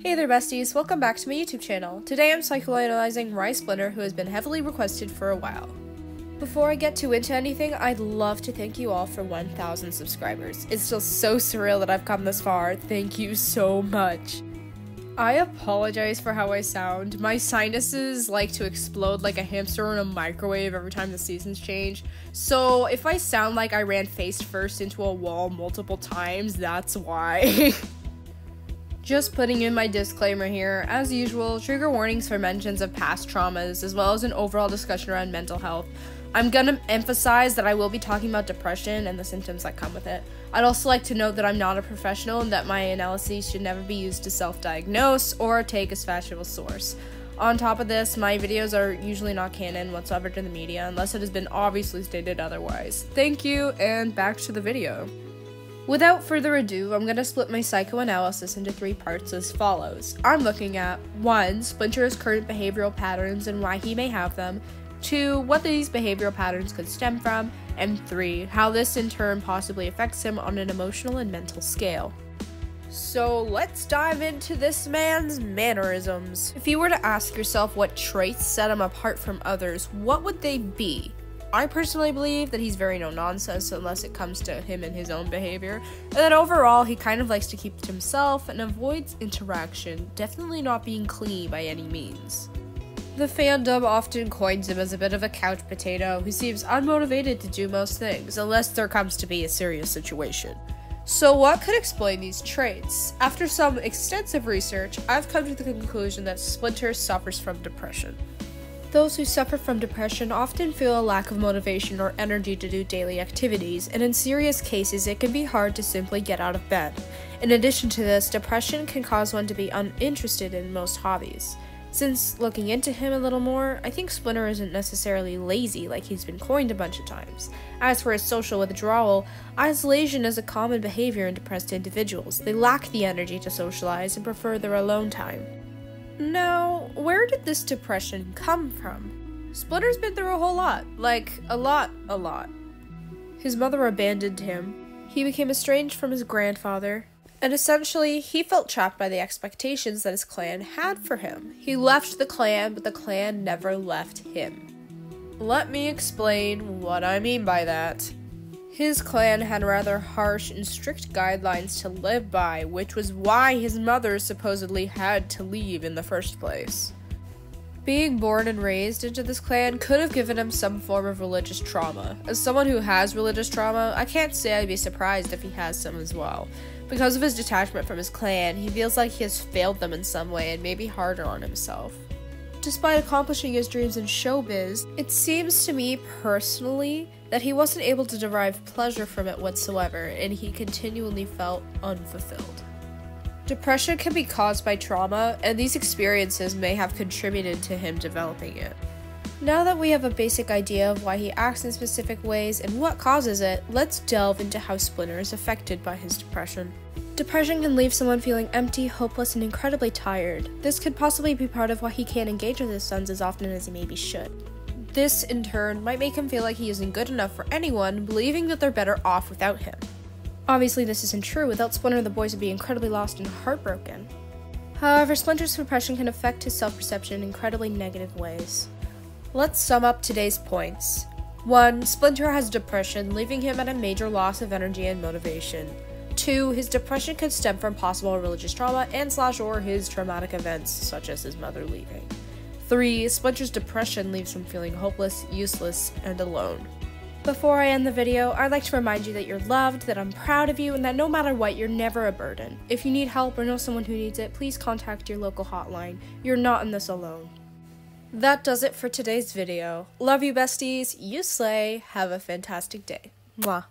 Hey there besties, welcome back to my YouTube channel. Today I'm psychoanalyzing Splinter, who has been heavily requested for a while. Before I get too into anything, I'd love to thank you all for 1,000 subscribers. It's still so surreal that I've come this far. Thank you so much. I apologize for how I sound. My sinuses like to explode like a hamster in a microwave every time the seasons change. So if I sound like I ran face first into a wall multiple times, that's why. Just putting in my disclaimer here, as usual, trigger warnings for mentions of past traumas, as well as an overall discussion around mental health. I'm gonna emphasize that I will be talking about depression and the symptoms that come with it. I'd also like to note that I'm not a professional and that my analyses should never be used to self-diagnose or take as factual source. On top of this, my videos are usually not canon whatsoever to the media, unless it has been obviously stated otherwise. Thank you, and back to the video. Without further ado, I'm going to split my psychoanalysis into 3 parts as follows. I'm looking at 1. Splinter's current behavioral patterns and why he may have them, 2. What these behavioral patterns could stem from, and 3. How this in turn possibly affects him on an emotional and mental scale. So let's dive into this man's mannerisms. If you were to ask yourself what traits set him apart from others, what would they be? I personally believe that he's very no-nonsense unless it comes to him and his own behavior, and that overall he kind of likes to keep to himself and avoids interaction, definitely not being clingy by any means. The fandom often coins him as a bit of a couch potato who seems unmotivated to do most things, unless there comes to be a serious situation. So what could explain these traits? After some extensive research, I've come to the conclusion that Splinter suffers from depression. Those who suffer from depression often feel a lack of motivation or energy to do daily activities, and in serious cases it can be hard to simply get out of bed. In addition to this, depression can cause one to be uninterested in most hobbies. Since looking into him a little more, I think Splinter isn't necessarily lazy like he's been coined a bunch of times. As for his social withdrawal, isolation is a common behavior in depressed individuals. They lack the energy to socialize and prefer their alone time. Now, where did this depression come from? Splinter's been through a whole lot. Like, a lot. His mother abandoned him. He became estranged from his grandfather. And essentially, he felt trapped by the expectations that his clan had for him. He left the clan, but the clan never left him. Let me explain what I mean by that. His clan had rather harsh and strict guidelines to live by, which was why his mother supposedly had to leave in the first place. Being born and raised into this clan could have given him some form of religious trauma. As someone who has religious trauma, I can't say I'd be surprised if he has some as well. Because of his detachment from his clan, he feels like he has failed them in some way and may be harder on himself. Despite accomplishing his dreams in showbiz, it seems to me personally that he wasn't able to derive pleasure from it whatsoever, and he continually felt unfulfilled. Depression can be caused by trauma, and these experiences may have contributed to him developing it. Now that we have a basic idea of why he acts in specific ways and what causes it, let's delve into how Splinter is affected by his depression. Depression can leave someone feeling empty, hopeless, and incredibly tired. This could possibly be part of why he can't engage with his sons as often as he maybe should. This, in turn, might make him feel like he isn't good enough for anyone, believing that they're better off without him. Obviously, this isn't true. Without Splinter, the boys would be incredibly lost and heartbroken. However, Splinter's depression can affect his self-perception in incredibly negative ways. Let's sum up today's points. 1. Splinter has depression, leaving him at a major loss of energy and motivation. 2. His depression could stem from possible religious trauma and/or his traumatic events, such as his mother leaving. 3. Splinter's depression leaves him feeling hopeless, useless, and alone. Before I end the video, I'd like to remind you that you're loved, that I'm proud of you, and that no matter what, you're never a burden. If you need help or know someone who needs it, please contact your local hotline. You're not in this alone. That does it for today's video. Love you besties, you slay, have a fantastic day. Mwah.